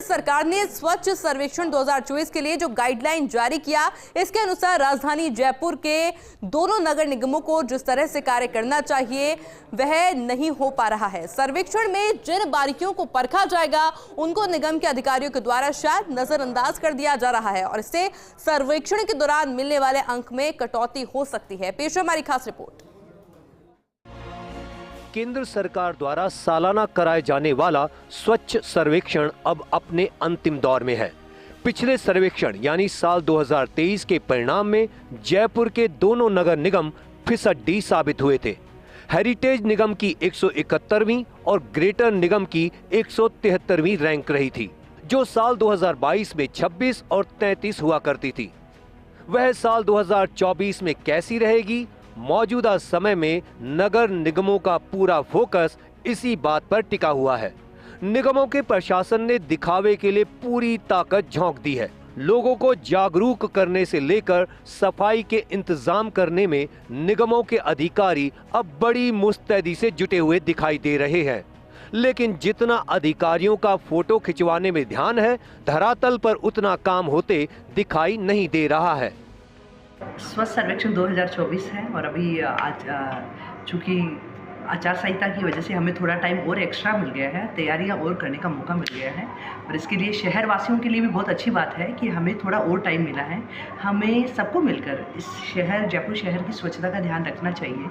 सरकार ने स्वच्छ सर्वेक्षण 2024 के लिए जो गाइडलाइन जारी किया, इसके अनुसार राजधानी जयपुर के दोनों नगर निगमों को जिस तरह से कार्य करना चाहिए वह नहीं हो पा रहा है। सर्वेक्षण में जिन बारीकियों को परखा जाएगा उनको निगम के अधिकारियों के द्वारा शायद नजरअंदाज कर दिया जा रहा है और इससे सर्वेक्षण के दौरान मिलने वाले अंक में कटौती हो सकती है। पेश है हमारी खास रिपोर्ट। केंद्र सरकार द्वारा सालाना कराए जाने वाला स्वच्छ सर्वेक्षण अब अपने अंतिम दौर में है। पिछले सर्वेक्षण यानी साल 2023 के परिणाम में जयपुर के दोनों नगर निगम फिसड्डी साबित हुए थे। हेरिटेज निगम की 171वीं और ग्रेटर निगम की 173वीं रैंक रही थी, जो साल 2022 में 26 और 33 हुआ करती थी। वह साल 2024 में कैसी रहेगी? मौजूदा समय में नगर निगमों का पूरा फोकस इसी बात पर टिका हुआ है। निगमों के प्रशासन ने दिखावे के लिए पूरी ताकत झोंक दी है। लोगों को जागरूक करने से लेकर सफाई के इंतजाम करने में निगमों के अधिकारी अब बड़ी मुस्तैदी से जुटे हुए दिखाई दे रहे हैं। लेकिन जितना अधिकारियों का फोटो खिंचवाने में ध्यान है, धरातल पर उतना काम होते दिखाई नहीं दे रहा है। स्वच्छ सर्वेक्षण 2024 है और अभी आज चूँकि आचार संहिता की वजह से हमें थोड़ा टाइम और एक्स्ट्रा मिल गया है, तैयारियां और करने का मौका मिल गया है और इसके लिए शहर वासियों के लिए भी बहुत अच्छी बात है कि हमें थोड़ा और टाइम मिला है। हमें सबको मिलकर इस जयपुर शहर की स्वच्छता का ध्यान रखना चाहिए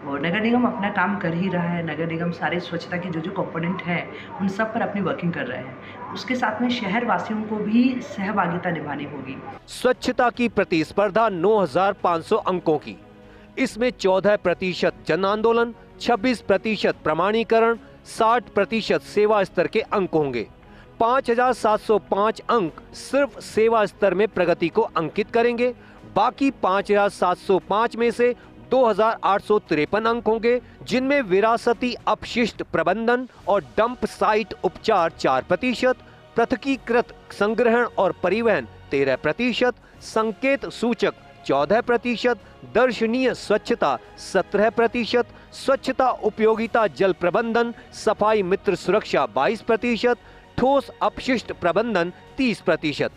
और नगर निगम अपना काम कर ही रहा है। नगर निगम सारे स्वच्छता के जो कंपोनेंट हैं उन सब पर अपनी वर्किंग कर रहे हैं। उसके साथ में शहर वासियों को भी सहभागिता निभानी होगी। स्वच्छता की प्रतिस्पर्धा 9,500 अंकों की, इसमें 14% जन आंदोलन, 26% प्रमाणीकरण, 60% सेवा स्तर के अंक होंगे। 5,705 अंक सिर्फ सेवा स्तर में प्रगति को अंकित करेंगे। बाकी 5,705 में से 2,853 अंक होंगे, जिनमें विरासती अपशिष्ट प्रबंधन और डंप साइट उपचार 4%, पृथकीकृत संग्रहण और परिवहन 13%, संकेत सूचक 14%, दर्शनीय स्वच्छता 17%, स्वच्छता उपयोगिता जल प्रबंधन सफाई मित्र सुरक्षा 22%, ठोस अपशिष्ट प्रबंधन 30%।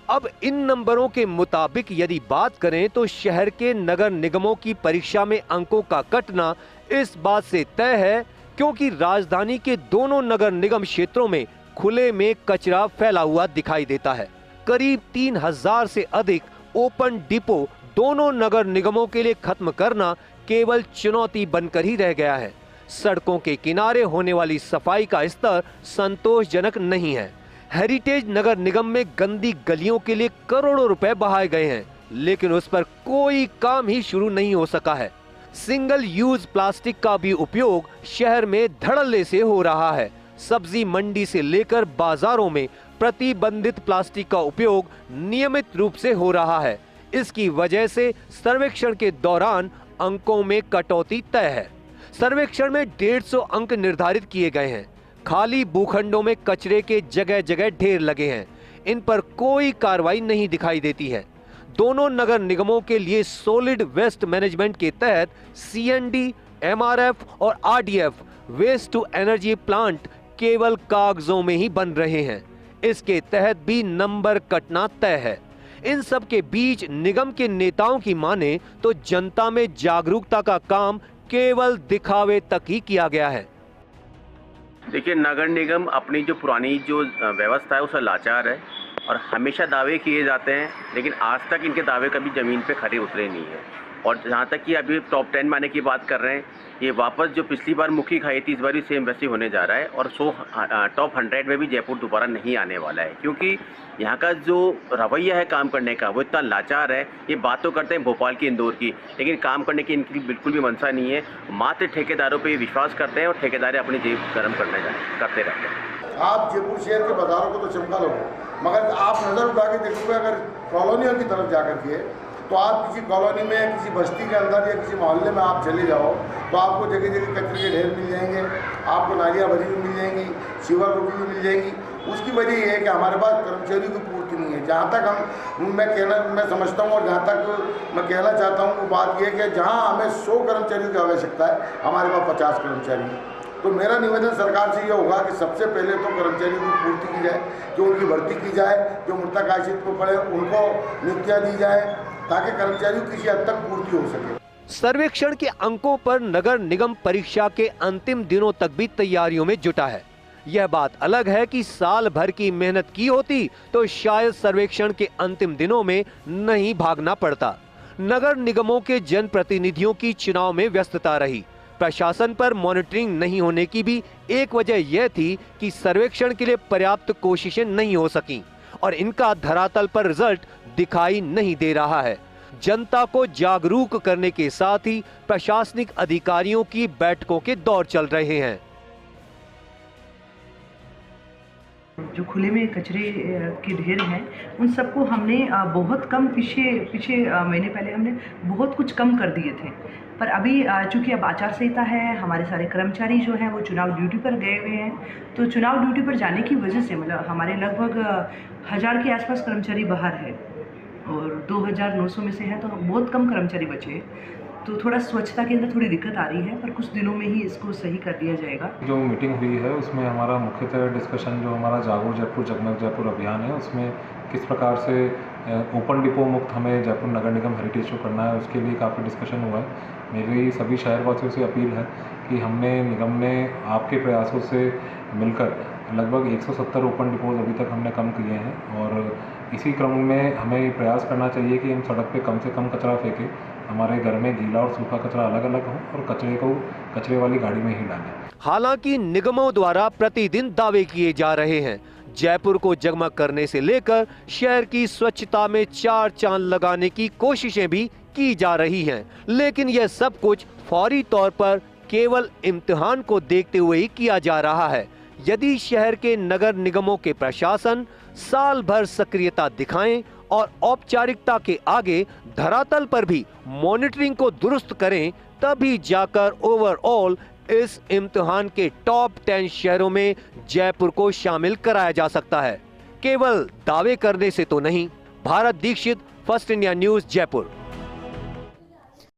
अब इन नंबरों के मुताबिक यदि बात करें तो शहर के नगर निगमों की परीक्षा में अंकों का कटना इस बात से तय है क्योंकि राजधानी के दोनों नगर निगम क्षेत्रों में खुले में कचरा फैला हुआ दिखाई देता है। करीब 3,000 से अधिक ओपन डिपो दोनों नगर निगमों के लिए खत्म करना केवल चुनौती बनकर ही रह गया है। सड़कों के किनारे होने वाली सफाई का स्तर संतोषजनक नहीं है। हेरिटेज नगर निगम में गंदी गलियों के लिए करोड़ों रुपए बहाए गए हैं, लेकिन उस पर कोई काम ही शुरू नहीं हो सका है। सिंगल यूज प्लास्टिक का भी उपयोग शहर में धड़ल्ले से हो रहा है। सब्जी मंडी से लेकर बाजारों में प्रतिबंधित प्लास्टिक का उपयोग नियमित रूप से हो रहा है। इसकी वजह से सर्वेक्षण के दौरान अंकों में कटौती तय है। सर्वेक्षण में 150 अंक निर्धारित किए गए हैं। खाली भूखंडों में कचरे के जगह जगह ढेर लगे हैं, इन पर कोई कार्रवाई नहीं दिखाई देती है। दोनों नगर निगमों के लिए सॉलिड वेस्ट मैनेजमेंट के तहत CND, MRF और RDF waste to energy plant केवल कागजों में ही बन रहे हैं। इसके तहत भी नंबर कटना तय है। इन सब के बीच निगम के नेताओं की माने तो जनता में जागरूकता का काम केवल दिखावे तक ही किया गया है। देखिए, नगर निगम अपनी जो पुरानी जो व्यवस्था है उससे लाचार है और हमेशा दावे किए जाते हैं, लेकिन आज तक इनके दावे कभी ज़मीन पे खरे उतरे नहीं है। और जहाँ तक कि अभी टॉप 10 में आने की बात कर रहे हैं, ये वापस जो पिछली बार मुखी खाई थी इस बार भी सेम वैसे होने जा रहा है और टॉप 100 में भी जयपुर दोबारा नहीं आने वाला है, क्योंकि यहाँ का जो रवैया है काम करने का वो इतना लाचार है। ये बात तो करते हैं भोपाल की, इंदौर की, लेकिन काम करने की इनकी बिल्कुल भी मंशा नहीं है। मात्र ठेकेदारों पर विश्वास करते हैं और ठेकेदार अपनी जेब गर्म करते रहते हैं। आप जयपुर शहर के बाजारों को तो चमका लो, मगर आप नज़र उठा के देखोगे अगर कॉलोनियों की तरफ जा कर के तो आप किसी कॉलोनी में, किसी बस्ती के अंदर या किसी मोहल्ले में आप चले जाओ तो आपको जगह जगह कचरे के ढेर मिल जाएंगे, आपको नालियाँ भरी हुई मिल जाएंगी, सीवर रुकी हुई मिल जाएंगी। उसकी वजह ये है कि हमारे पास कर्मचारियों की पूर्ति नहीं है। जहाँ तक मैं समझता हूँ और जहाँ तक मैं कहना चाहता हूँ वो बात ये है कि जहाँ हमें 100 कर्मचारियों की आवश्यकता है, हमारे पास 50 कर्मचारी हैं। तो मेरा निवेदन सरकार से ये होगा कि सबसे पहले तो कर्मचारियों की पूर्ति की जाए, जो उनकी भर्ती की जाए, जो मृतक आश्रित को पड़े उनको नियुक्तियाँ दी जाए, ताकि कर्मचारियों की किसी हद तक पूर्ति हो सके। सर्वेक्षण के अंकों पर नगर निगम परीक्षा के अंतिम दिनों तक भी तैयारियों में जुटा है। यह बात अलग है कि साल भर की मेहनत की होती तो शायद सर्वेक्षण के अंतिम दिनों में नहीं भागना पड़ता। नगर निगमों के जनप्रतिनिधियों की चुनाव में व्यस्तता रही। प्रशासन पर मॉनिटरिंग नहीं होने की भी एक वजह यह थी कि सर्वेक्षण के लिए पर्याप्त कोशिशें नहीं हो सकी और इनका धरातल पर रिजल्ट दिखाई नहीं दे रहा है। जनता को जागरूक करने के साथ ही प्रशासनिक अधिकारियों की बैठकों के दौर चल रहे हैं। जो खुले में कचरे के ढेर हैं उन सबको हमने बहुत कम पीछे महीने पहले हमने बहुत कुछ कम कर दिए थे, पर अभी चूँकि अब आचार संहिता है, हमारे सारे कर्मचारी जो हैं वो चुनाव ड्यूटी पर गए हुए हैं, तो चुनाव ड्यूटी पर जाने की वजह से मतलब हमारे लगभग 1000 के आसपास कर्मचारी बाहर है और 2900 में से है तो बहुत कम कर्मचारी बचे, तो थोड़ा स्वच्छता के अंदर थोड़ी दिक्कत आ रही है, पर कुछ दिनों में ही इसको सही कर दिया जाएगा। जो मीटिंग हुई है उसमें हमारा मुख्यतः डिस्कशन जो हमारा जागो जयपुर जगमग जयपुर अभियान है उसमें किस प्रकार से ओपन डिपो मुक्त हमें जयपुर नगर निगम हेरिटेज शो करना है, उसके लिए काफ़ी डिस्कशन हुआ है। मेरी सभी शहरवासियों से अपील है कि हमने निगम ने आपके प्रयासों से मिलकर लगभग 170 ओपन डिपोज अभी तक हमने कम किए हैं और इसी क्रम में हमें प्रयास करना चाहिए कि हम सड़क पे कम से कम कचरा फेंकें, हमारे घर में गीला और सूखा कचरा अलग अलग हो और कचरे को कचरे वाली गाड़ी में ही डालें। हालांकि निगमों द्वारा प्रतिदिन दावे किए जा रहे हैं। जयपुर को जगमग करने से लेकर शहर की स्वच्छता में 4 चांद लगाने की कोशिशें भी की जा रही हैं, लेकिन यह सब कुछ फौरी तौर पर केवल इम्तिहान को देखते हुए ही किया जा रहा है। यदि शहर के नगर निगमों के प्रशासन साल भर सक्रियता दिखाएं और औपचारिकता के आगे धरातल पर भी मॉनिटरिंग को दुरुस्त करें, तभी जाकर ओवरऑल इस इम्तिहान के टॉप 10 शहरों में जयपुर को शामिल कराया जा सकता है। केवल दावे करने से तो नहीं। Bharat Dikshit, first India news, Jaipur.